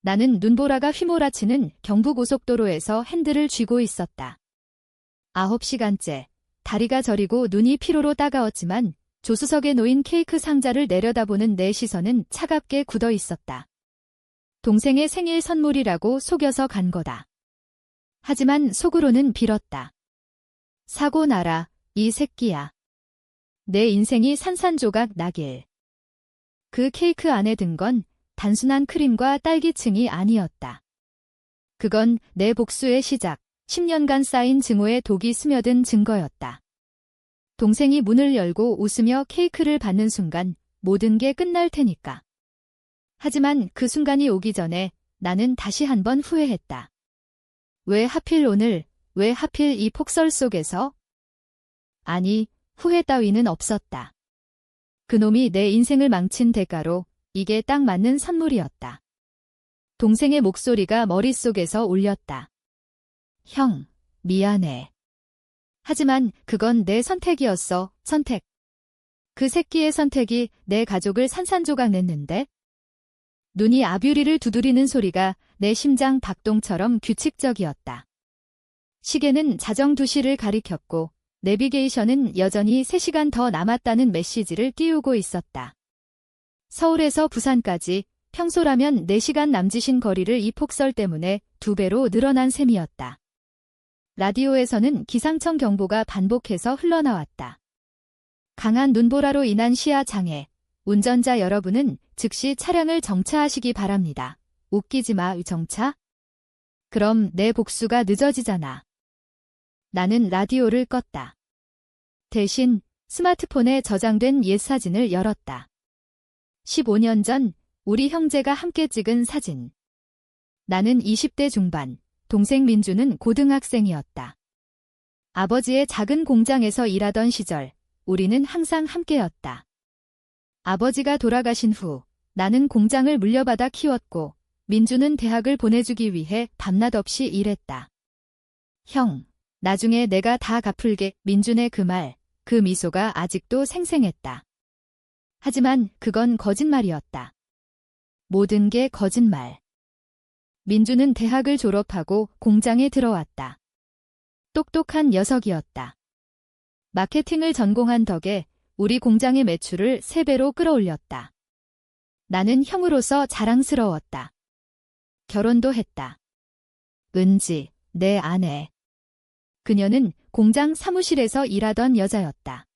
나는 눈보라가 휘몰아치는 경부고속도로에서 핸들을 쥐고 있었다. 9시간째. 다리가 저리고 눈이 피로로 따가웠지만 조수석에 놓인 케이크 상자를 내려다보는 내 시선은 차갑게 굳어 있었다. 동생의 생일 선물이라고 속여서 간 거다. 하지만 속으로는 빌었다. 사고 나라, 이 새끼야. 내 인생이 산산조각 나길. 그 케이크 안에 든 건 단순한 크림과 딸기층이 아니었다. 그건 내 복수의 시작, 10년간 쌓인 증오의 독이 스며든 증거였다. 동생이 문을 열고 웃으며 케이크를 받는 순간 모든 게 끝날 테니까. 하지만 그 순간이 오기 전에 나는 다시 한번 후회했다. 왜 하필 오늘, 왜 하필 이 폭설 속에서? 아니, 후회 따위는 없었다. 그놈이 내 인생을 망친 대가로 이게 딱 맞는 선물이었다. 동생의 목소리가 머릿속에서 울렸다. 형, 미안해. 하지만 그건 내 선택이었어, 선택. 그 새끼의 선택이 내 가족을 산산조각 냈는데? 눈이 아뷰리를 두드리는 소리가 내 심장 박동처럼 규칙적이었다. 시계는 자정 2시를 가리켰고 내비게이션은 여전히 3시간 더 남았다는 메시지를 띄우고 있었다. 서울에서 부산까지 평소라면 4시간 남짓인 거리를 이 폭설 때문에 2배로 늘어난 셈이었다. 라디오에서는 기상청 경보가 반복해서 흘러나왔다. 강한 눈보라로 인한 시야 장애, 운전자 여러분은 즉시 차량을 정차하시기 바랍니다. 웃기지 마, 정차? 그럼 내 복수가 늦어지잖아. 나는 라디오를 껐다. 대신 스마트폰에 저장된 옛 사진을 열었다. 15년 전 우리 형제가 함께 찍은 사진. 나는 20대 중반, 동생 민주는 고등학생이었다. 아버지의 작은 공장에서 일하던 시절, 우리는 항상 함께였다. 아버지가 돌아가신 후 나는 공장을 물려받아 키웠고 민주는 대학을 보내주기 위해 밤낮 없이 일했다. 형, 나중에 내가 다 갚을게. 민준의 그 말, 그 미소가 아직도 생생했다. 하지만 그건 거짓말이었다. 모든 게 거짓말. 민주는 대학을 졸업하고 공장에 들어왔다. 똑똑한 녀석이었다. 마케팅을 전공한 덕에 우리 공장의 매출을 3배로 끌어올렸다. 나는 형으로서 자랑스러웠다. 결혼도 했다. 은지, 내 아내. 그녀는 공장 사무실에서 일하던 여자였다.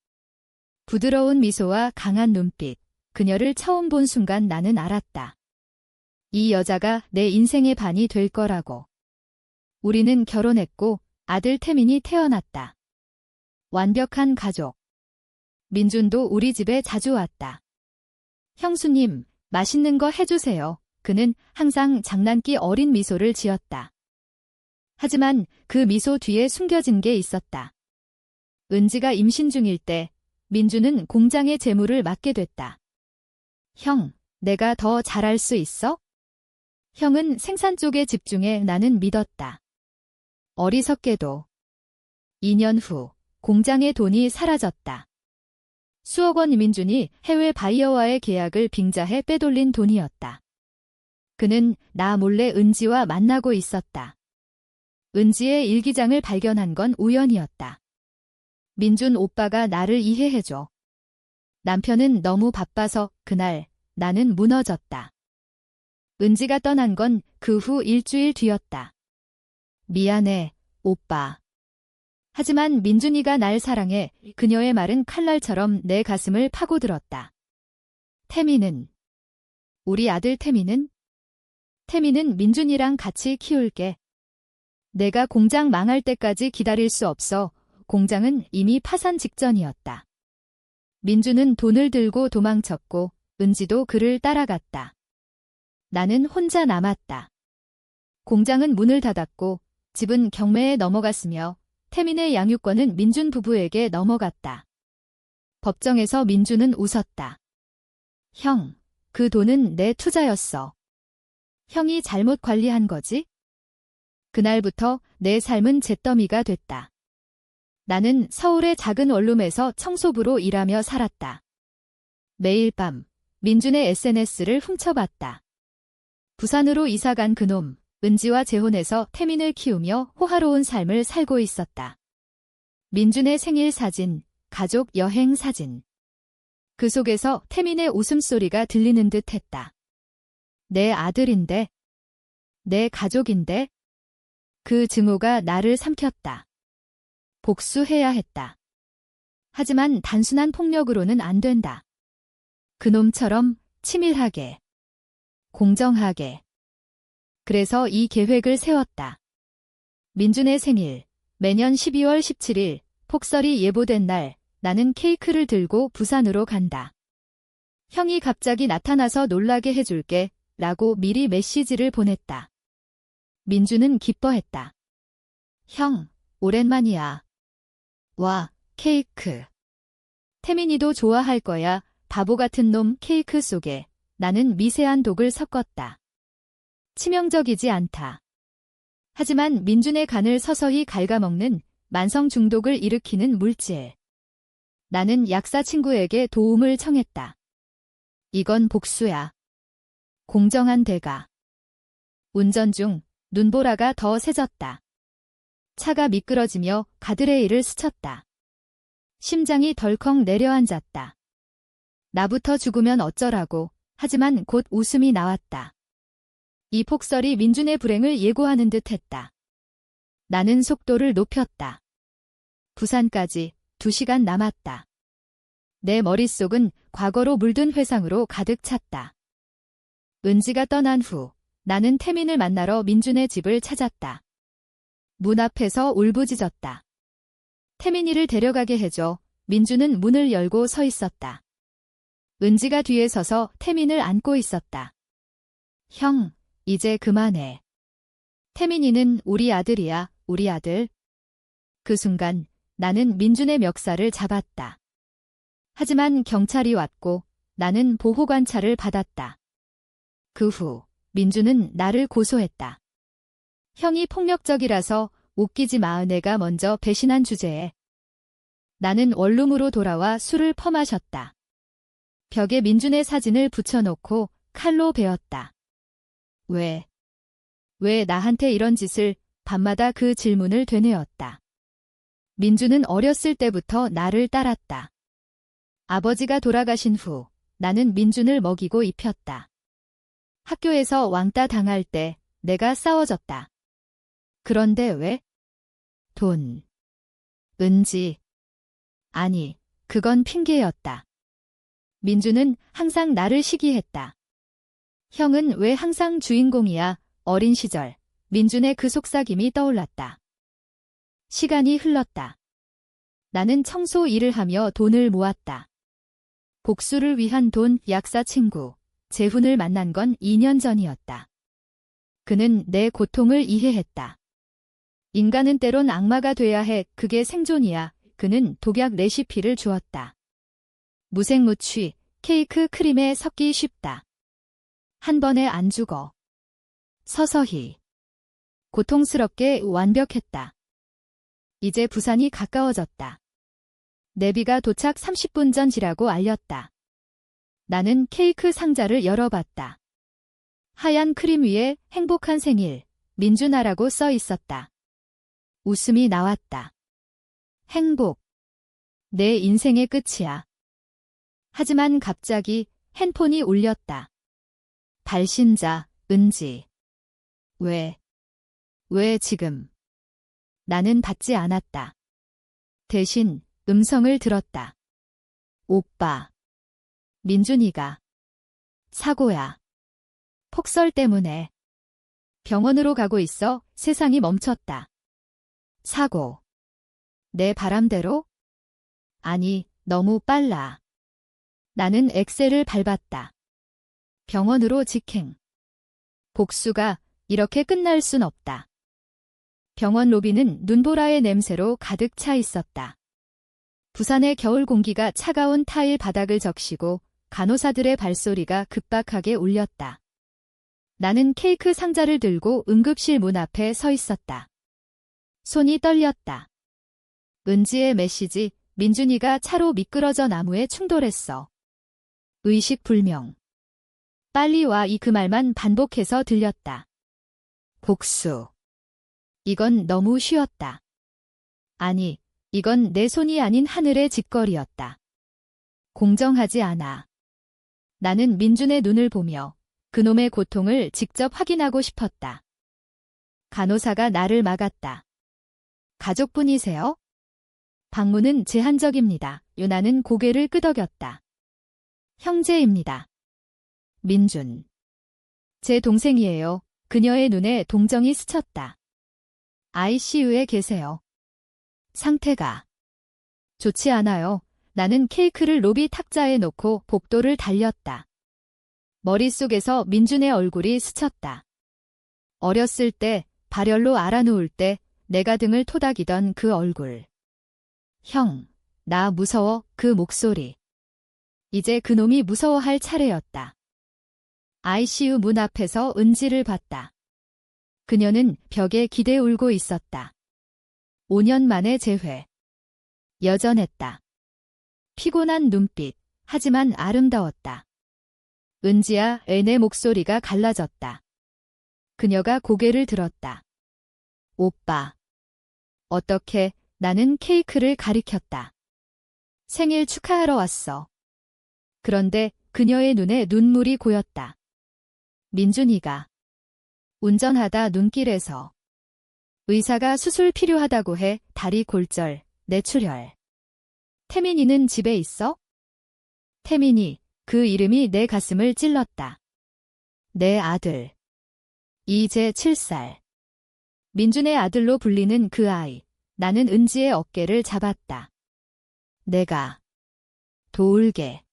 부드러운 미소와 강한 눈빛, 그녀를 처음 본 순간 나는 알았다. 이 여자가 내 인생의 반이 될 거라고. 우리는 결혼했고 아들 태민이 태어났다. 완벽한 가족. 민준도 우리 집에 자주 왔다. 형수님, 맛있는 거 해주세요. 그는 항상 장난기 어린 미소를 지었다. 하지만 그 미소 뒤에 숨겨진 게 있었다. 은지가 임신 중일 때 민주는 공장의 재무를 맡게 됐다. 형, 내가 더 잘할 수 있어? 형은 생산 쪽에 집중해. 나는 믿었다. 어리석게도. 2년 후 공장의 돈이 사라졌다. 수억 원. 민준이 해외 바이어와의 계약을 빙자해 빼돌린 돈이었다. 그는 나 몰래 은지와 만나고 있었다. 은지의 일기장을 발견한 건 우연이었다. 민준 오빠가 나를 이해해줘. 남편은 너무 바빠서. 그날 나는 무너졌다. 은지가 떠난 건 그 후 일주일 뒤였다. 미안해, 오빠. 하지만 민준이가 날 사랑해. 그녀의 말은 칼날처럼 내 가슴을 파고들었다. 태민은? 우리 아들 태민은? 태민은 민준이랑 같이 키울게. 내가 공장 망할 때까지 기다릴 수 없어. 공장은 이미 파산 직전이었다. 민준은 돈을 들고 도망쳤고 은지도 그를 따라갔다. 나는 혼자 남았다. 공장은 문을 닫았고 집은 경매에 넘어갔으며 태민의 양육권은 민준 부부에게 넘어갔다. 법정에서 민준은 웃었다. 형, 그 돈은 내 투자였어. 형이 잘못 관리한 거지? 그날부터 내 삶은 잿더미가 됐다. 나는 서울의 작은 원룸에서 청소부로 일하며 살았다. 매일 밤 민준의 SNS를 훔쳐봤다. 부산으로 이사간 그놈, 은지와 재혼해서 태민을 키우며 호화로운 삶을 살고 있었다. 민준의 생일 사진, 가족 여행 사진. 그 속에서 태민의 웃음소리가 들리는 듯 했다. 내 아들인데, 내 가족인데. 그 증오가 나를 삼켰다. 복수해야 했다. 하지만 단순한 폭력으로는 안 된다. 그놈처럼 치밀하게, 공정하게. 그래서 이 계획을 세웠다. 민준의 생일, 매년 12월 17일, 폭설이 예보된 날, 나는 케이크를 들고 부산으로 간다. 형이 갑자기 나타나서 놀라게 해줄게, 라고 미리 메시지를 보냈다. 민준은 기뻐했다. 형, 오랜만이야. 와, 케이크. 태민이도 좋아할 거야. 바보 같은 놈. 케이크 속에 나는 미세한 독을 섞었다. 치명적이지 않다. 하지만 민준의 간을 서서히 갉아먹는 만성 중독을 일으키는 물질. 나는 약사 친구에게 도움을 청했다. 이건 복수야. 공정한 대가. 운전 중 눈보라가 더 세졌다. 차가 미끄러지며 가드레일을 스쳤다. 심장이 덜컥 내려앉았다. 나부터 죽으면 어쩌라고. 하지만 곧 웃음이 나왔다. 이 폭설이 민준의 불행을 예고하는 듯 했다. 나는 속도를 높였다. 부산까지 2시간 남았다. 내 머릿속은 과거로 물든 회상으로 가득 찼다. 은지가 떠난 후 나는 태민을 만나러 민준의 집을 찾았다. 문 앞에서 울부짖었다. 태민이를 데려가게 해줘. 민준은 문을 열고 서 있었다. 은지가 뒤에 서서 태민을 안고 있었다. 형, 이제 그만해. 태민이는 우리 아들이야, 우리 아들. 그 순간 나는 민준의 멱살을 잡았다. 하지만 경찰이 왔고 나는 보호관찰을 받았다. 그 후 민준은 나를 고소했다. 형이 폭력적이라서 웃기지 마. 내가 먼저 배신한 주제에. 나는 원룸으로 돌아와 술을 퍼마셨다. 벽에 민준의 사진을 붙여놓고 칼로 베었다. 왜 나한테 이런 짓을? 밤마다 그 질문을 되뇌었다. 민준은 어렸을 때부터 나를 따랐다. 아버지가 돌아가신 후 나는 민준을 먹이고 입혔다. 학교에서 왕따 당할 때 내가 싸워줬다. 그런데 왜? 돈. 은지. 아니, 그건 핑계였다. 민준은 항상 나를 시기했다. 형은 왜 항상 주인공이야? 어린 시절, 민준의 그 속삭임이 떠올랐다. 시간이 흘렀다. 나는 청소 일을 하며 돈을 모았다. 복수를 위한 돈. 약사 친구, 재훈을 만난 건 2년 전이었다. 그는 내 고통을 이해했다. 인간은 때론 악마가 돼야 해. 그게 생존이야. 그는 독약 레시피를 주었다. 무생무취, 케이크 크림에 섞기 쉽다. 한 번에 안 죽어. 서서히. 고통스럽게 완벽했다. 이제 부산이 가까워졌다. 내비가 도착 30분 전이라고 알렸다. 나는 케이크 상자를 열어봤다. 하얀 크림 위에 행복한 생일, 민준아라고 써 있었다. 웃음이 나왔다. 행복. 내 인생의 끝이야. 하지만 갑자기 핸폰이 울렸다. 발신자, 은지. 왜 지금? 나는 받지 않았다. 대신 음성을 들었다. 오빠. 민준이가. 사고야. 폭설 때문에. 병원으로 가고 있어. 세상이 멈췄다. 사고. 내 바람대로? 아니, 너무 빨라. 나는 엑셀을 밟았다. 병원으로 직행. 복수가 이렇게 끝날 순 없다. 병원 로비는 눈보라의 냄새로 가득 차 있었다. 부산의 겨울 공기가 차가운 타일 바닥을 적시고 간호사들의 발소리가 급박하게 울렸다. 나는 케이크 상자를 들고 응급실 문 앞에 서 있었다. 손이 떨렸다. 은지의 메시지. 민준이가 차로 미끄러져 나무에 충돌했어. 의식불명. 빨리 와 이 그 말만 반복해서 들렸다. 복수. 이건 너무 쉬웠다. 아니, 이건 내 손이 아닌 하늘의 짓거리였다. 공정하지 않아. 나는 민준의 눈을 보며 그놈의 고통을 직접 확인하고 싶었다. 간호사가 나를 막았다. 가족분이세요? 방문은 제한적입니다. 유나는 고개를 끄덕였다. 형제입니다. 민준. 제 동생이에요. 그녀의 눈에 동정이 스쳤다. ICU에 계세요. 상태가 좋지 않아요. 나는 케이크를 로비 탁자에 놓고 복도를 달렸다. 머릿속에서 민준의 얼굴이 스쳤다. 어렸을 때, 발열로 알아누울 때 내가 등을 토닥이던 그 얼굴. 형, 나 무서워. 그 목소리. 이제 그놈이 무서워할 차례였다. ICU 문 앞에서 은지를 봤다. 그녀는 벽에 기대 울고 있었다. 5년 만에 재회. 여전했다. 피곤한 눈빛, 하지만 아름다웠다. 은지야, 내 목소리가 갈라졌다. 그녀가 고개를 들었다. 오빠. 어떻게, 나는 케이크를 가리켰다. 생일 축하하러 왔어. 그런데 그녀의 눈에 눈물이 고였다. 민준이가 운전하다 눈길에서 의사가 수술 필요하다고 해 다리 골절, 뇌출혈. 태민이는 집에 있어? 태민이, 그 이름이 내 가슴을 찔렀다. 내 아들. 이제 7살. 민준의 아들로 불리는 그 아이. 나는 은지의 어깨를 잡았다. 내가 도울게.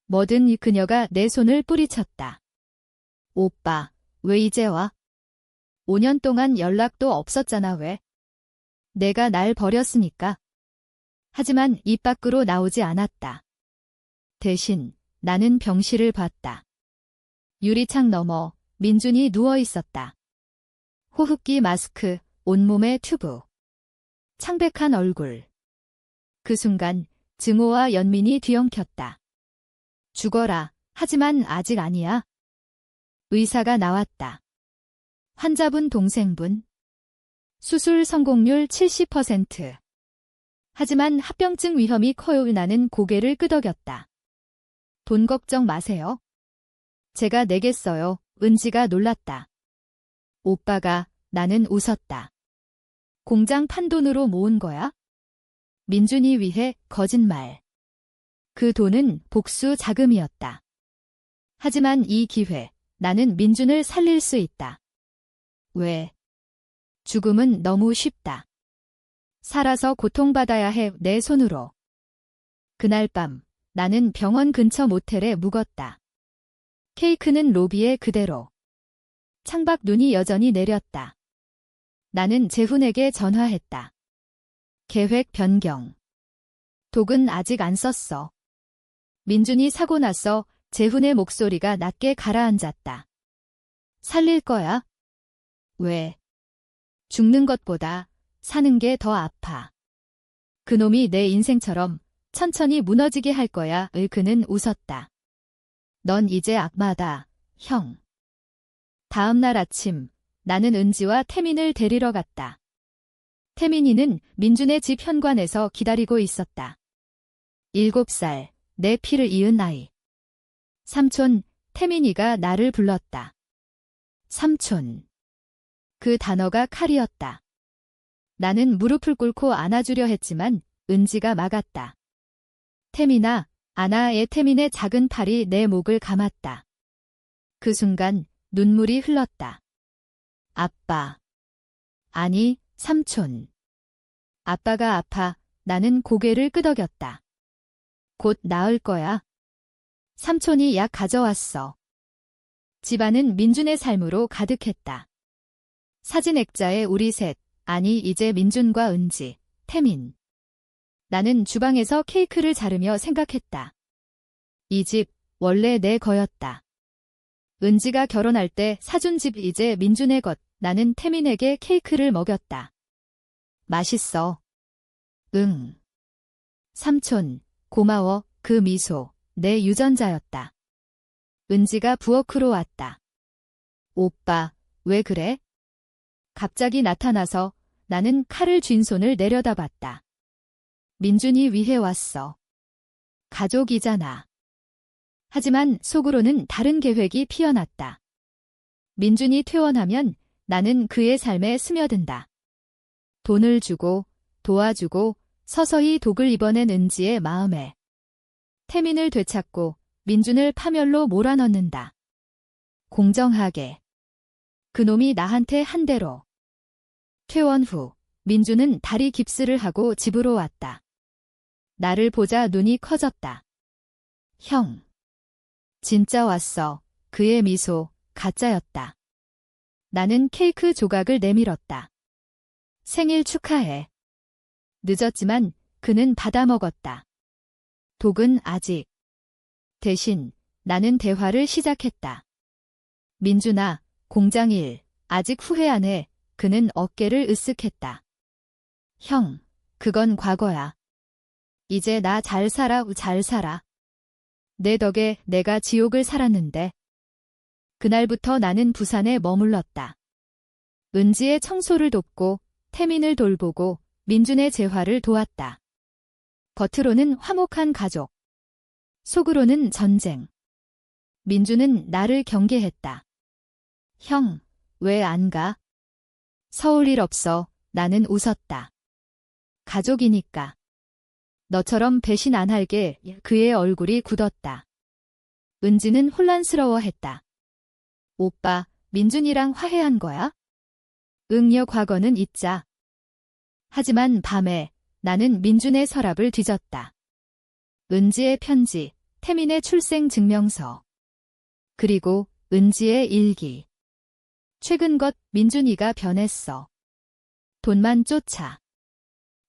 뭐든 그녀가 내 손을 뿌리쳤다. 오빠, 왜 이제 와? 5년 동안 연락도 없었잖아 왜? 내가 날 버렸으니까. 하지만 입 밖으로 나오지 않았다. 대신 나는 병실을 봤다. 유리창 너머 민준이 누워 있었다. 호흡기 마스크, 온몸에 튜브. 창백한 얼굴. 그 순간 증오와 연민이 뒤엉켰다. 죽어라. 하지만 아직 아니야. 의사가 나왔다. 환자분 동생분. 수술 성공률 70%. 하지만 합병증 위험이 커요. 나는 고개를 끄덕였다. 돈 걱정 마세요. 제가 내겠어요. 은지가 놀랐다. 오빠가, 나는 웃었다. 공장 판돈으로 모은 거야? 민준이 위해 거짓말. 그 돈은 복수 자금이었다. 하지만 이 기회, 나는 민준을 살릴 수 있다. 왜? 죽음은 너무 쉽다. 살아서 고통받아야 해 내 손으로. 그날 밤, 나는 병원 근처 모텔에 묵었다. 케이크는 로비에 그대로. 창밖 눈이 여전히 내렸다. 나는 재훈에게 전화했다. 계획 변경. 독은 아직 안 썼어. 민준이 사고 나서 재훈의 목소리가 낮게 가라앉았다. 살릴 거야? 왜? 죽는 것보다 사는 게 더 아파. 그놈이 내 인생처럼 천천히 무너지게 할 거야. 그는 웃었다. 넌 이제 악마다, 형. 다음 날 아침, 나는 은지와 태민을 데리러 갔다. 태민이는 민준의 집 현관에서 기다리고 있었다. 7살, 내 피를 이은 아이. 삼촌, 태민이가 나를 불렀다. 삼촌. 그 단어가 칼이었다. 나는 무릎을 꿇고 안아주려 했지만 은지가 막았다. 태민아, 아나의 태민의 작은 팔이 내 목을 감았다. 그 순간 눈물이 흘렀다. 아빠. 아니, 삼촌. 아빠가 아파. 나는 고개를 끄덕였다. 곧 나을 거야. 삼촌이 약 가져왔어. 집안은 민준의 삶으로 가득했다. 사진 액자에 우리 셋, 아니 이제 민준과 은지, 태민. 나는 주방에서 케이크를 자르며 생각했다. 이 집 원래 내 거였다. 은지가 결혼할 때 사준 집 이제 민준의 것. 나는 태민에게 케이크를 먹였다. 맛있어. 응. 삼촌, 고마워. 그 미소, 내 유전자였다. 은지가 부엌으로 왔다. 오빠, 왜 그래? 갑자기 나타나서 나는 칼을 쥔 손을 내려다봤다. 민준이 위해 왔어. 가족이잖아. 하지만 속으로는 다른 계획이 피어났다. 민준이 퇴원하면 나는 그의 삶에 스며든다. 돈을 주고 도와주고 서서히 독을 입어낸 은지의 마음에 태민을 되찾고 민준을 파멸로 몰아넣는다. 공정하게. 그놈이 나한테 한 대로. 퇴원 후 민준은 다리 깁스를 하고 집으로 왔다. 나를 보자 눈이 커졌다. 형. 진짜 왔어. 그의 미소 가짜였다. 나는 케이크 조각을 내밀었다. 생일 축하해. 늦었지만 그는 받아먹었다. 독은 아직. 대신 나는 대화를 시작했다. 민준아, 공장 일 아직 후회 안 해. 그는 어깨를 으쓱했다. 형, 그건 과거야. 이제 나 잘 살아, 잘 살아. 내 덕에 내가 지옥을 살았는데. 그날부터 나는 부산에 머물렀다. 은지의 청소를 돕고 태민을 돌보고 민준의 재활을 도왔다. 겉으로는 화목한 가족. 속으로는 전쟁. 민준은 나를 경계했다. 형, 왜 안 가? 서울 일 없어. 나는 웃었다. 가족이니까. 너처럼 배신 안 할게. 그의 얼굴이 굳었다. 은지는 혼란스러워했다. 오빠, 민준이랑 화해한 거야? 응여 과거는 잊자. 하지만 밤에 나는 민준의 서랍을 뒤졌다. 은지의 편지, 태민의 출생 증명서. 그리고 은지의 일기. 최근 것 민준이가 변했어. 돈만 쫓아.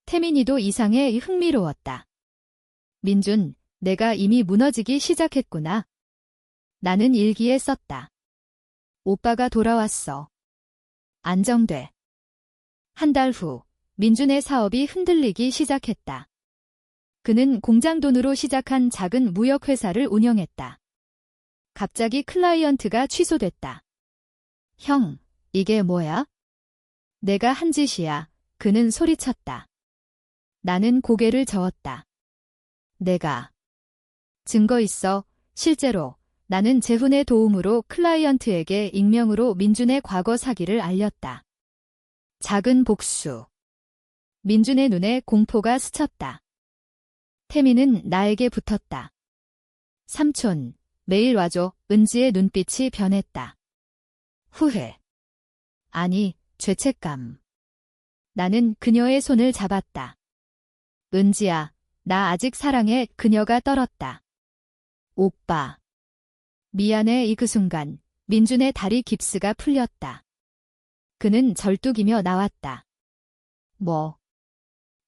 태민이도 이상해 흥미로웠다. 민준, 내가 이미 무너지기 시작했구나. 나는 일기에 썼다. 오빠가 돌아왔어. 안정돼. 한 달 후, 민준의 사업이 흔들리기 시작했다. 그는 공장 돈으로 시작한 작은 무역회사를 운영했다. 갑자기 클라이언트가 취소됐다. 형, 이게 뭐야? 내가 한 짓이야. 그는 소리쳤다. 나는 고개를 저었다. 내가. 증거 있어. 실제로 나는 재훈의 도움으로 클라이언트에게 익명으로 민준의 과거 사기를 알렸다. 작은 복수. 민준의 눈에 공포가 스쳤다. 태민은 나에게 붙었다. 삼촌, 매일 와줘. 은지의 눈빛이 변했다. 후회. 아니, 죄책감. 나는 그녀의 손을 잡았다. 은지야, 나 아직 사랑해. 그녀가 떨었다. 오빠. 미안해. 그 순간 민준의 다리 깁스가 풀렸다. 그는 절뚝이며 나왔다.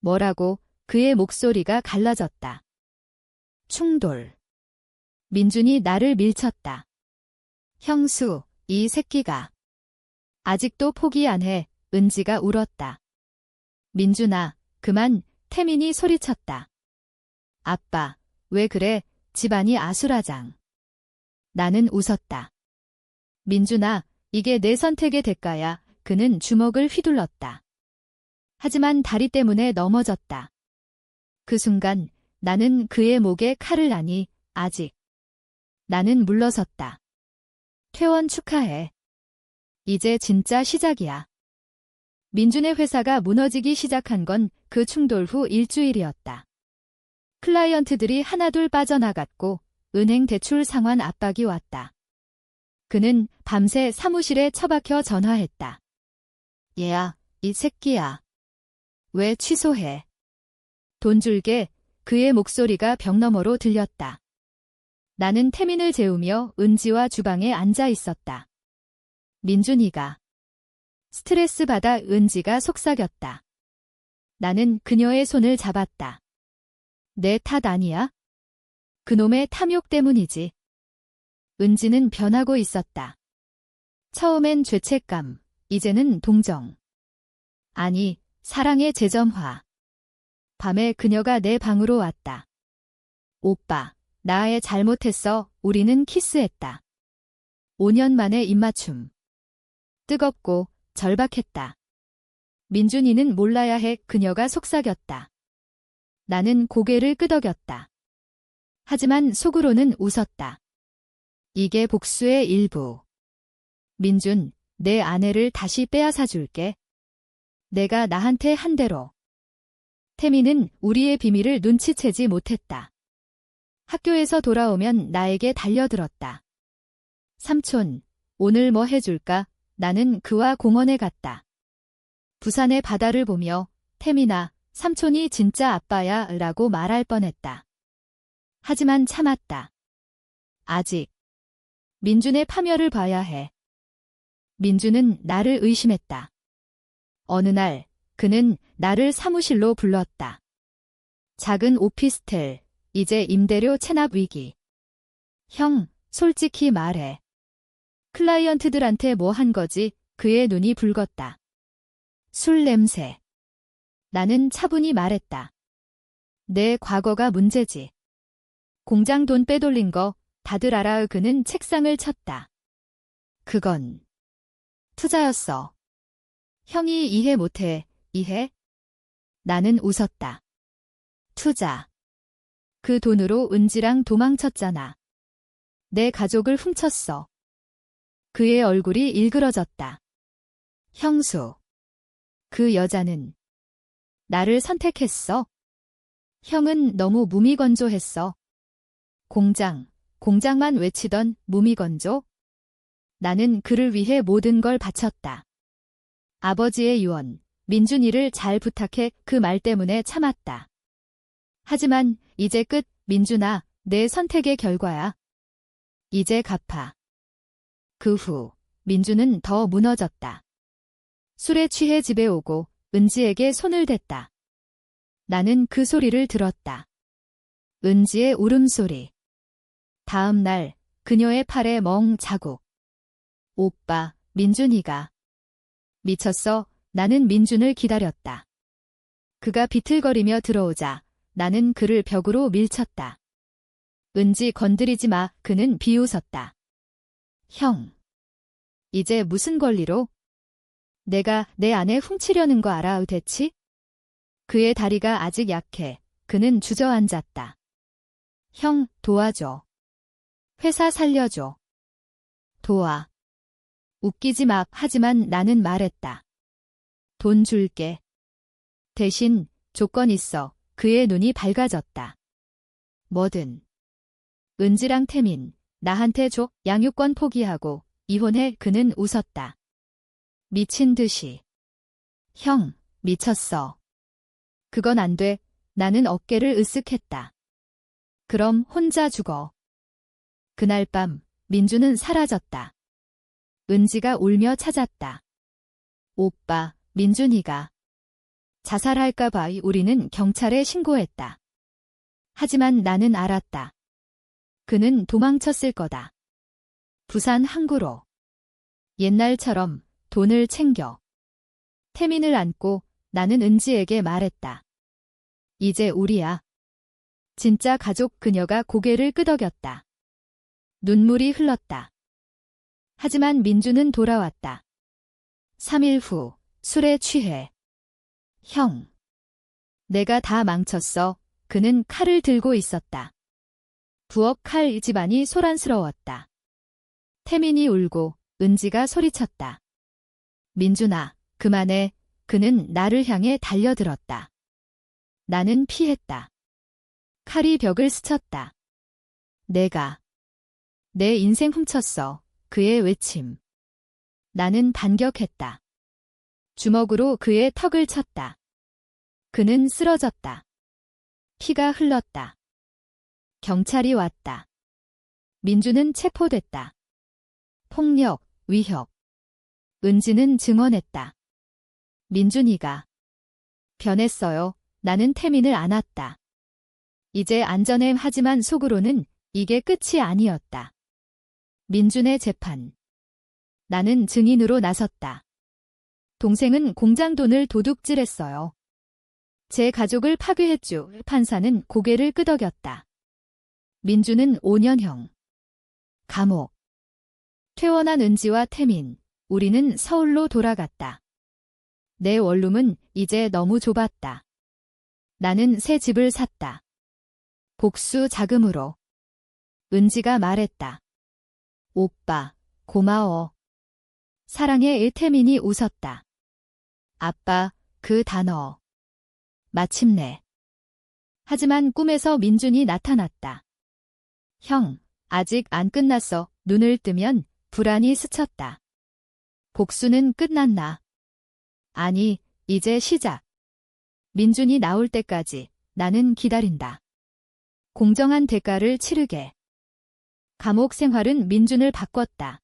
뭐라고? 그의 목소리가 갈라졌다. 충돌. 민준이 나를 밀쳤다. 형수, 이 새끼가. 아직도 포기 안 해. 은지가 울었다. 민준아, 그만. 태민이 소리쳤다. 아빠, 왜 그래? 집안이 아수라장. 나는 웃었다. 민준아, 이게 내 선택의 대가야. 그는 주먹을 휘둘렀다. 하지만 다리 때문에 넘어졌다. 그 순간 나는 그의 목에 칼을 나니 아직. 나는 물러섰다. 퇴원 축하해. 이제 진짜 시작이야. 민준의 회사가 무너지기 시작한 건 그 충돌 후 일주일이었다. 클라이언트들이 하나둘 빠져나갔고 은행 대출 상환 압박이 왔다. 그는 밤새 사무실에 처박혀 전화했다. 얘야, 이 새끼야. 왜 취소해? 돈 줄게. 그의 목소리가 벽 너머로 들렸다. 나는 태민을 재우며 은지와 주방에 앉아 있었다. 민준이가. 스트레스 받아. 은지가 속삭였다. 나는 그녀의 손을 잡았다. 내 탓 아니야? 그놈의 탐욕 때문이지. 은지는 변하고 있었다. 처음엔 죄책감, 이제는 동정. 아니, 사랑의 재점화. 밤에 그녀가 내 방으로 왔다. 오빠, 나 애 잘못했어. 우리는 키스했다. 5년 만에 입맞춤. 뜨겁고 절박했다. 민준이는 몰라야 해 그녀가 속삭였다. 나는 고개를 끄덕였다. 하지만 속으로는 웃었다. 이게 복수의 일부. 민준, 내 아내를 다시 빼앗아 줄게. 내가 나한테 한 대로. 태미는 우리의 비밀을 눈치채지 못했다. 학교에서 돌아오면 나에게 달려들었다. 삼촌, 오늘 뭐 해줄까? 나는 그와 공원에 갔다. 부산의 바다를 보며 태민아, 삼촌이 진짜 아빠야 라고 말할 뻔했다. 하지만 참았다. 아직. 민준의 파멸을 봐야 해. 민준은 나를 의심했다. 어느 날 그는 나를 사무실로 불렀다. 작은 오피스텔, 이제 임대료 체납 위기. 형, 솔직히 말해. 클라이언트들한테 뭐 한 거지? 그의 눈이 붉었다. 술 냄새. 나는 차분히 말했다. 내 과거가 문제지. 공장 돈 빼돌린 거 다들 알아. 그는 책상을 쳤다. 그건 투자였어. 형이 이해 못해. 이해? 나는 웃었다. 투자. 그 돈으로 은지랑 도망쳤잖아. 내 가족을 훔쳤어. 그의 얼굴이 일그러졌다. 형수. 그 여자는 나를 선택했어. 형은 너무 무미건조했어. 공장만 외치던 무미건조? 나는 그를 위해 모든 걸 바쳤다. 아버지의 유언, 민준이를 잘 부탁해. 그 말 때문에 참았다. 하지만 이제 끝. 민준아, 내 선택의 결과야. 이제 갚아. 그 후 민준은 더 무너졌다. 술에 취해 집에 오고 은지에게 손을 댔다. 나는 그 소리를 들었다. 은지의 울음소리. 다음 날 그녀의 팔에 멍 자국. 오빠, 민준이가. 미쳤어. 나는 민준을 기다렸다. 그가 비틀거리며 들어오자 나는 그를 벽으로 밀쳤다. 은지 건드리지 마. 그는 비웃었다. 형. 이제 무슨 권리로? 내가 내 아내 훔치려는 거 알아? 대치? 그의 다리가 아직 약해. 그는 주저앉았다. 형, 도와줘. 회사 살려줘. 도와. 웃기지 마. 하지만 나는 말했다. 돈 줄게. 대신 조건 있어. 그의 눈이 밝아졌다. 뭐든. 은지랑 태민, 나한테 줘. 양육권 포기하고 이혼해. 그는 웃었다. 미친 듯이. 형, 미쳤어. 그건 안 돼. 나는 어깨를 으쓱했다. 그럼 혼자 죽어. 그날 밤 민주는 사라졌다. 은지가 울며 찾았다. 오빠, 민준이가 자살할까 봐 우리는 경찰에 신고했다. 하지만 나는 알았다. 그는 도망쳤을 거다. 부산 항구로. 옛날처럼 돈을 챙겨. 태민을 안고 나는 은지에게 말했다. 이제 우리야. 진짜 가족. 그녀가 고개를 끄덕였다. 눈물이 흘렀다. 하지만 민주는 돌아왔다. 3일 후 술에 취해. 형. 내가 다 망쳤어. 그는 칼을 들고 있었다. 부엌 칼. 집안이 소란스러웠다. 태민이 울고 은지가 소리쳤다. 민준아, 그만해. 그는 나를 향해 달려들었다. 나는 피했다. 칼이 벽을 스쳤다. 내가 내 인생 훔쳤어. 그의 외침. 나는 반격했다. 주먹으로 그의 턱을 쳤다. 그는 쓰러졌다. 피가 흘렀다. 경찰이 왔다. 민주는 체포됐다. 폭력, 위협. 은지는 증언했다. 민준이가 변했어요. 나는 태민을 안았다. 이제 안전해. 하지만 속으로는 이게 끝이 아니었다. 민준의 재판. 나는 증인으로 나섰다. 동생은 공장 돈을 도둑질했어요. 제 가족을 파괴했죠. 판사는 고개를 끄덕였다. 민준은 5년형. 감옥. 퇴원한 은지와 태민, 우리는 서울로 돌아갔다. 내 원룸은 이제 너무 좁았다. 나는 새 집을 샀다. 복수 자금으로. 은지가 말했다. 오빠, 고마워. 사랑해. 태민이 웃었다. 아빠, 그 단어. 마침내. 하지만 꿈에서 민준이 나타났다. 형, 아직 안 끝났어. 눈을 뜨면 불안이 스쳤다. 복수는 끝났나? 아니, 이제 시작. 민준이 나올 때까지 나는 기다린다. 공정한 대가를 치르게. 감옥 생활은 민준을 바꿨다.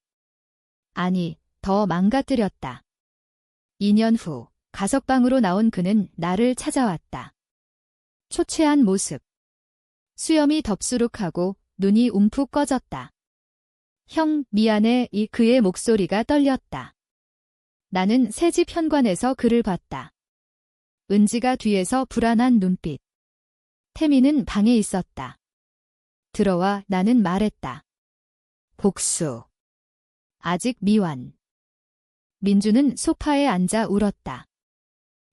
아니, 더 망가뜨렸다. 2년 후 가석방으로 나온 그는 나를 찾아왔다. 초췌한 모습. 수염이 덥수룩하고 눈이 움푹 꺼졌다. 형, 미안해. 그의 목소리가 떨렸다. 나는 새집 현관에서 그를 봤다. 은지가 뒤에서 불안한 눈빛. 태민은 방에 있었다. 들어와. 나는 말했다. 복수. 아직 미완. 민주는 소파에 앉아 울었다.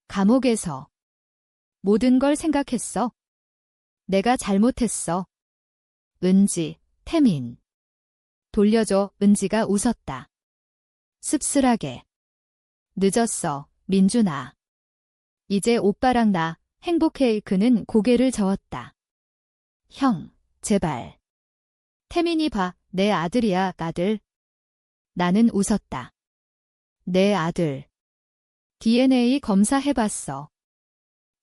감옥에서 모든 걸 생각했어. 내가 잘못했어. 은지, 태민. 돌려줘. 은지가 웃었다. 씁쓸하게. 늦었어, 민준아. 이제 오빠랑 나 행복해. 그는 고개를 저었다. 형, 제발. 태민이 봐. 내 아들이야, 아들. 나는 웃었다. 내 아들. DNA 검사해봤어.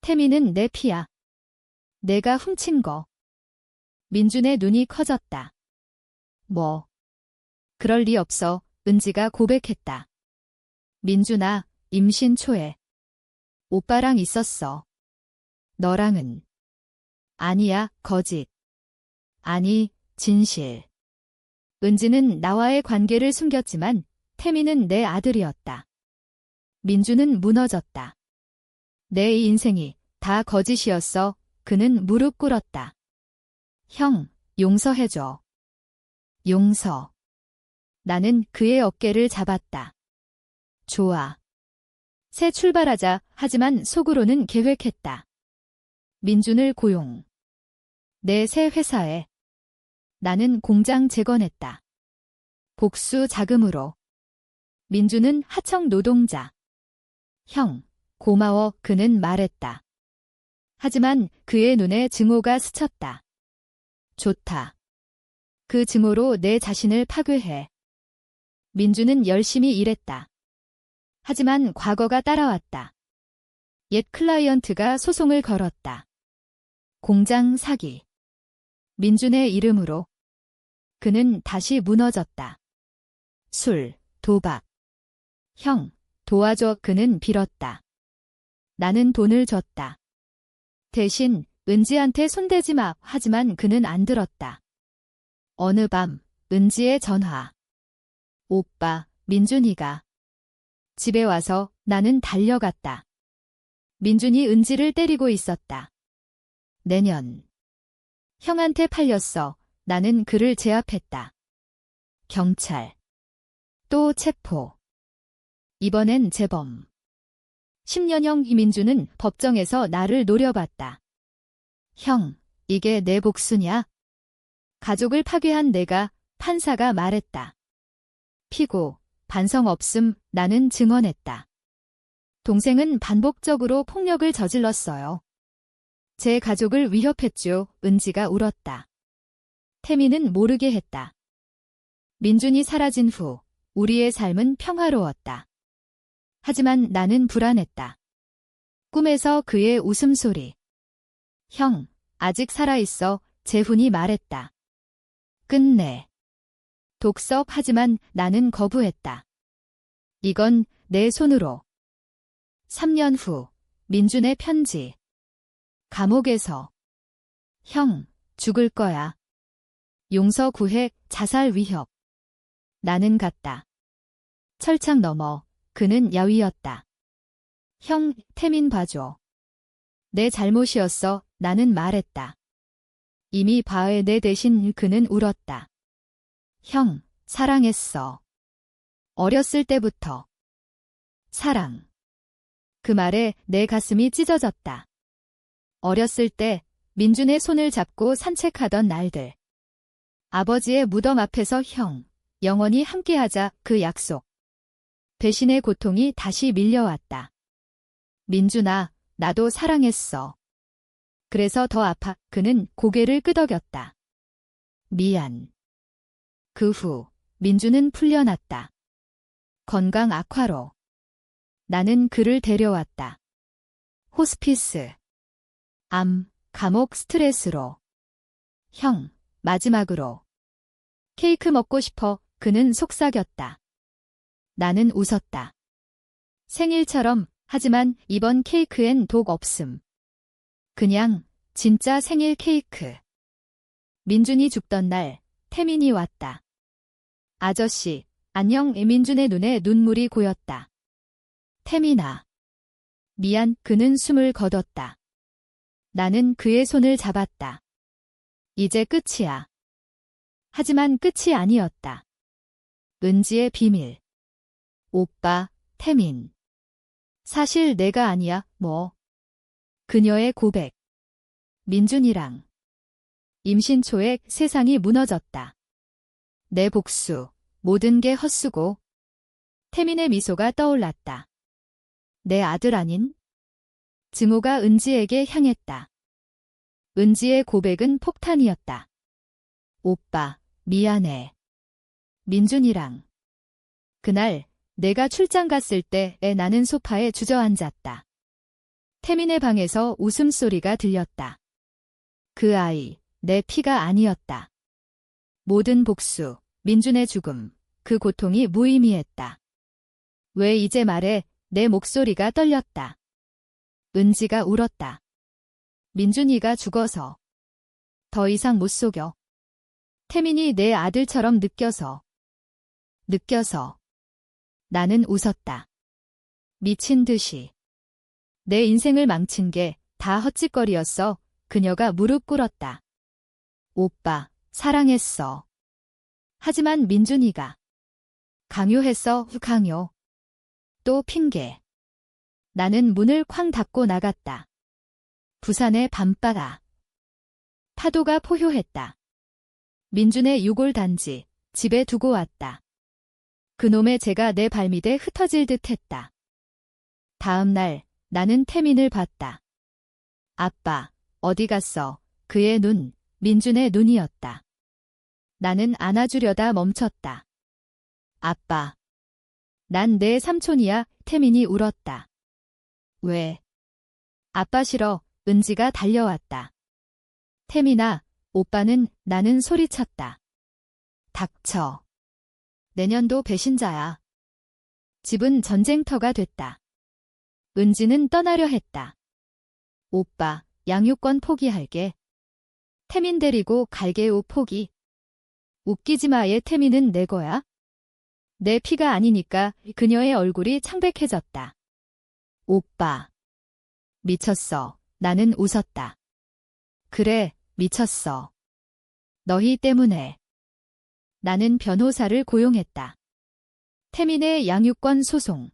태민은 내 피야. 내가 훔친 거. 민준의 눈이 커졌다. 뭐? 그럴 리 없어. 은지가 고백했다. 민준아, 임신 초에 오빠랑 있었어. 너랑은? 아니야, 거짓. 아니, 진실. 은지는 나와의 관계를 숨겼지만 태민은 내 아들이었다. 민주는 무너졌다. 내 인생이 다 거짓이었어. 그는 무릎 꿇었다. 형, 용서해줘. 용서. 나는 그의 어깨를 잡았다. 좋아. 새 출발하자. 하지만 속으로는 계획했다. 민준을 고용. 내 새 회사에. 나는 공장 재건했다. 복수 자금으로. 민준은 하청 노동자. 형, 고마워. 그는 말했다. 하지만 그의 눈에 증오가 스쳤다. 좋다. 그 증오로 내 자신을 파괴해. 민준은 열심히 일했다. 하지만 과거가 따라왔다. 옛 클라이언트가 소송을 걸었다. 공장 사기. 민준의 이름으로. 그는 다시 무너졌다. 술, 도박. 형, 도와줘. 그는 빌었다. 나는 돈을 줬다. 대신 은지한테 손대지 마. 하지만 그는 안 들었다. 어느 밤, 은지의 전화. 오빠, 민준이가. 집에 와서 나는 달려갔다. 민준이 은지를 때리고 있었다. 내년. 형한테 팔렸어. 나는 그를 제압했다. 경찰. 또 체포. 이번엔 재범. 10년형 이민주는 법정에서 나를 노려봤다. 형, 이게 내 복수냐? 가족을 파괴한 내가, 판사가 말했다. 피고, 반성 없음. 나는 증언했다. 동생은 반복적으로 폭력을 저질렀어요. 제 가족을 위협했죠. 은지가 울었다. 태민은 모르게 했다. 민준이 사라진 후 우리의 삶은 평화로웠다. 하지만 나는 불안했다. 꿈에서 그의 웃음소리. 형, 아직 살아있어. 재훈이 말했다. 끝내. 독석. 하지만 나는 거부했다. 이건 내 손으로. 3년 후 민준의 편지. 감옥에서. 형, 죽을 거야. 용서 구해. 자살 위협. 나는 갔다. 철창 너머. 그는 야위었다. 형, 태민 봐줘. 내 잘못이었어. 나는 말했다. 이미 바에 내 대신. 그는 울었다. 형, 사랑했어. 어렸을 때부터. 사랑. 그 말에 내 가슴이 찢어졌다. 어렸을 때 민준의 손을 잡고 산책하던 날들. 아버지의 무덤 앞에서 형, 영원히 함께하자 그 약속. 배신의 고통이 다시 밀려왔다. 민준아, 나도 사랑했어. 그래서 더 아파. 그는 고개를 끄덕였다. 미안. 그 후 민준은 풀려났다. 건강 악화로. 나는 그를 데려왔다. 호스피스. 암, 감옥 스트레스로. 형, 마지막으로. 케이크 먹고 싶어. 그는 속삭였다. 나는 웃었다. 생일처럼. 하지만 이번 케이크엔 독 없음. 그냥 진짜 생일 케이크. 민준이 죽던 날 태민이 왔다. 아저씨, 안녕. 민준의 눈에 눈물이 고였다. 태민아. 미안. 그는 숨을 거뒀다. 나는 그의 손을 잡았다. 이제 끝이야. 하지만 끝이 아니었다. 은지의 비밀. 오빠, 태민. 사실 내가 아니야, 뭐. 그녀의 고백. 민준이랑. 임신 초에 세상이 무너졌다. 내 복수. 모든 게 헛수고. 태민의 미소가 떠올랐다. 내 아들 아닌? 증오가 은지에게 향했다. 은지의 고백은 폭탄이었다. 오빠, 미안해. 민준이랑. 그날 내가 출장 갔을 때 나는 소파에 주저앉았다. 태민의 방에서 웃음소리가 들렸다. 그 아이, 내 피가 아니었다. 모든 복수, 민준의 죽음, 그 고통이 무의미했다. 왜 이제 말해? 내 목소리가 떨렸다. 은지가 울었다. 민준이가 죽어서. 더 이상 못 속여. 태민이 내 아들처럼 느껴서. 나는 웃었다. 미친 듯이. 내 인생을 망친 게 다 헛짓거리였어. 그녀가 무릎 꿇었다. 오빠, 사랑했어. 하지만 민준이가. 강요했어. 강요. 또 핑계. 나는 문을 쾅 닫고 나갔다. 부산의 밤바다. 파도가 포효했다. 민준의 유골 단지, 집에 두고 왔다. 그놈의 죄가 내 발밑에 흩어질 듯 했다. 다음 날, 나는 태민을 봤다. 아빠, 어디 갔어? 그의 눈, 민준의 눈이었다. 나는 안아주려다 멈췄다. 아빠. 난 내 삼촌이야. 태민이 울었다. 왜? 아빠 싫어. 은지가 달려왔다. 태민아, 오빠는. 나는 소리쳤다. 닥쳐. 내년도 배신자야. 집은 전쟁터가 됐다. 은지는 떠나려 했다. 오빠, 양육권 포기할게. 태민 데리고 갈게요. 포기. 웃기지 마. 얘 태민은 내 거야. 내 피가 아니니까. 그녀의 얼굴이 창백해졌다. 오빠. 미쳤어. 나는 웃었다. 그래, 미쳤어. 너희 때문에. 나는 변호사를 고용했다. 태민의 양육권 소송.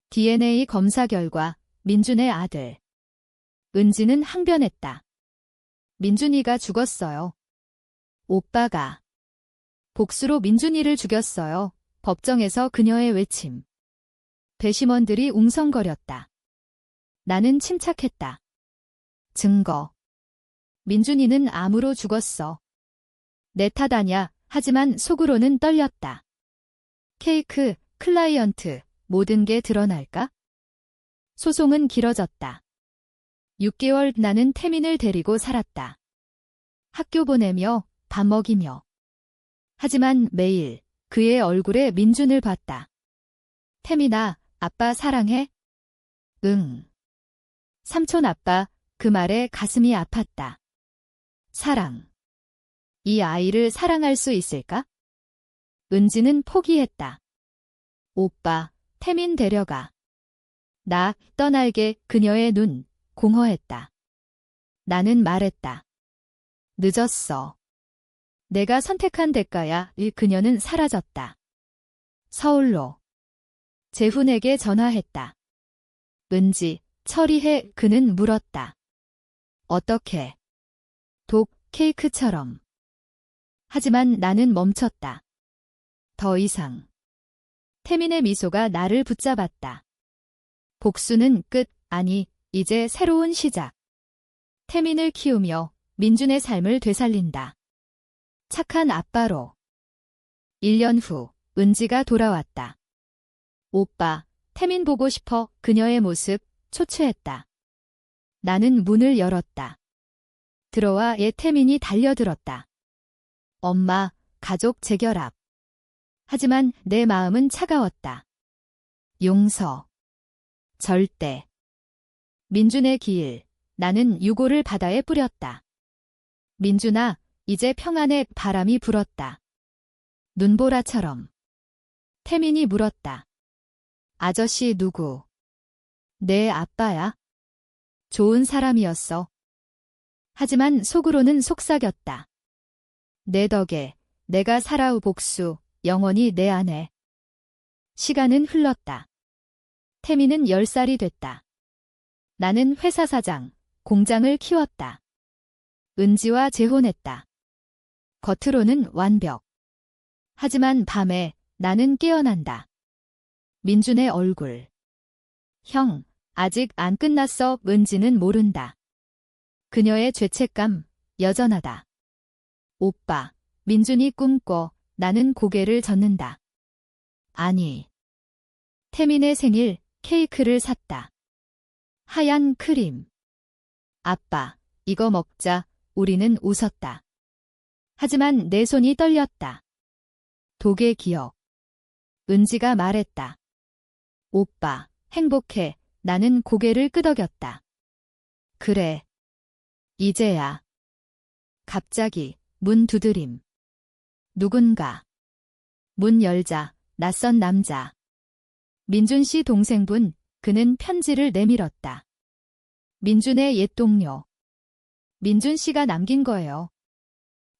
DNA 검사 결과, 민준의 아들. 은지는 항변했다. 민준이가 죽었어요. 오빠가. 복수로 민준이를 죽였어요. 법정에서 그녀의 외침. 배심원들이 웅성거렸다. 나는 침착했다. 증거. 민준이는 암으로 죽었어. 내 탓 아냐. 하지만 속으로는 떨렸다. 케이크, 클라이언트, 모든 게 드러날까? 소송은 길어졌다. 6개월 나는 태민을 데리고 살았다. 학교 보내며 밥 먹이며. 하지만 매일 그의 얼굴에 민준을 봤다. 태민아, 아빠 사랑해? 응. 삼촌 아빠, 그 말에 가슴이 아팠다. 사랑. 이 아이를 사랑할 수 있을까? 은지는 포기했다. 오빠, 태민 데려가. 나 떠날게. 그녀의 눈 공허했다. 나는 말했다. 늦었어. 내가 선택한 대가야. 그녀는 사라졌다. 서울로. 재훈에게 전화했다. 은지, 처리해. 그는 물었다. 어떻게? 독, 케이크처럼. 하지만 나는 멈췄다. 더 이상. 태민의 미소가 나를 붙잡았다. 복수는 끝, 아니, 이제 새로운 시작. 태민을 키우며 민준의 삶을 되살린다. 착한 아빠로. 1년 후, 은지가 돌아왔다. 오빠, 태민 보고 싶어. 그녀의 모습, 초췌했다. 나는 문을 열었다. 들어와 태민이 달려들었다. 엄마, 가족 재결합. 하지만 내 마음은 차가웠다. 용서. 절대. 민준의 기일, 나는 유골을 바다에 뿌렸다. 민준아, 이제 평안의 바람이 불었다. 눈보라처럼. 태민이 물었다. 아저씨 누구? 내 아빠야. 좋은 사람이었어. 하지만 속으로는 속삭였다. 내 덕에 내가 살아오 복수, 영원히 내 안에. 시간은 흘렀다. 태민은 10살이 됐다. 나는 회사 사장, 공장을 키웠다. 은지와 재혼했다. 겉으로는 완벽. 하지만 밤에 나는 깨어난다. 민준의 얼굴. 형, 아직 안 끝났어. 은지는 모른다. 그녀의 죄책감, 여전하다. 오빠, 민준이 꿈꿔. 나는 고개를 젓는다. 아니. 태민의 생일, 케이크를 샀다. 하얀 크림. 아빠, 이거 먹자. 우리는 웃었다. 하지만 내 손이 떨렸다. 독의 기억. 은지가 말했다. 오빠, 행복해. 나는 고개를 끄덕였다. 그래. 이제야. 갑자기 문 두드림. 누군가. 문 열자. 낯선 남자. 민준 씨 동생분. 그는 편지를 내밀었다. 민준의 옛 동료. 민준 씨가 남긴 거예요.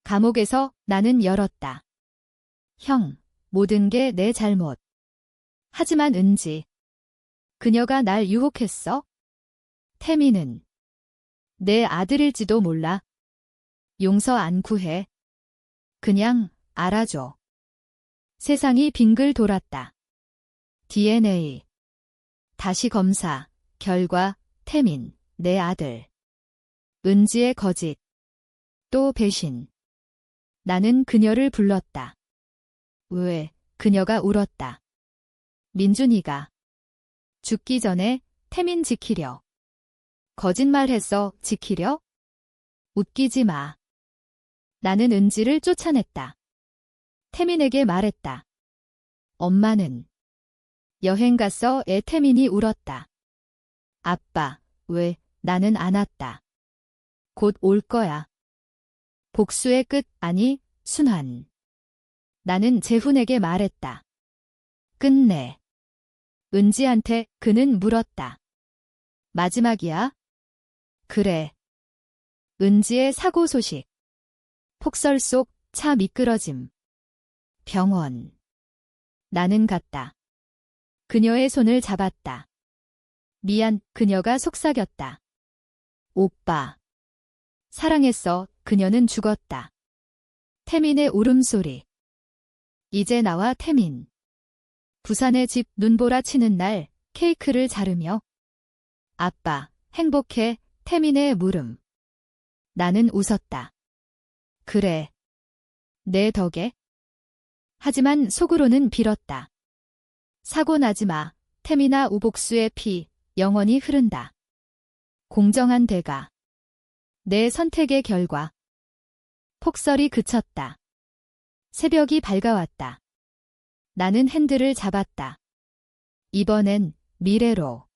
감옥에서 나는 열었다. 형, 모든 게 내 잘못. 하지만 은지. 그녀가 날 유혹했어? 태민은 내 아들일지도 몰라. 용서 안 구해. 그냥 알아줘. 세상이 빙글 돌았다. DNA. 다시 검사. 결과. 태민, 내 아들. 은지의 거짓. 또 배신. 나는 그녀를 불렀다. 왜? 그녀가 울었다. 민준이가. 죽기 전에 태민 지키려. 거짓말했어. 지키려? 웃기지 마. 나는 은지를 쫓아냈다. 태민에게 말했다. 엄마는 여행 갔어. 태민이 울었다. 아빠, 왜? 나는 안 왔다. 곧 올 거야. 복수의 끝, 아니, 순환. 나는 재훈에게 말했다. 끝내. 은지한테. 그는 물었다. 마지막이야? 그래. 은지의 사고 소식. 폭설 속 차 미끄러짐. 병원. 나는 갔다. 그녀의 손을 잡았다. 미안. 그녀가 속삭였다. 오빠. 사랑했어. 그녀는 죽었다. 태민의 울음소리. 이제 나와 태민. 부산의 집. 눈보라 치는 날 케이크를 자르며. 아빠, 행복해. 태민의 물음. 나는 웃었다. 그래. 내 덕에. 하지만 속으로는 빌었다. 사고 나지 마. 태민아. 우복수의 피, 영원히 흐른다. 공정한 대가. 내 선택의 결과. 폭설이 그쳤다. 새벽이 밝아왔다. 나는 핸들을 잡았다. 이번엔 미래로.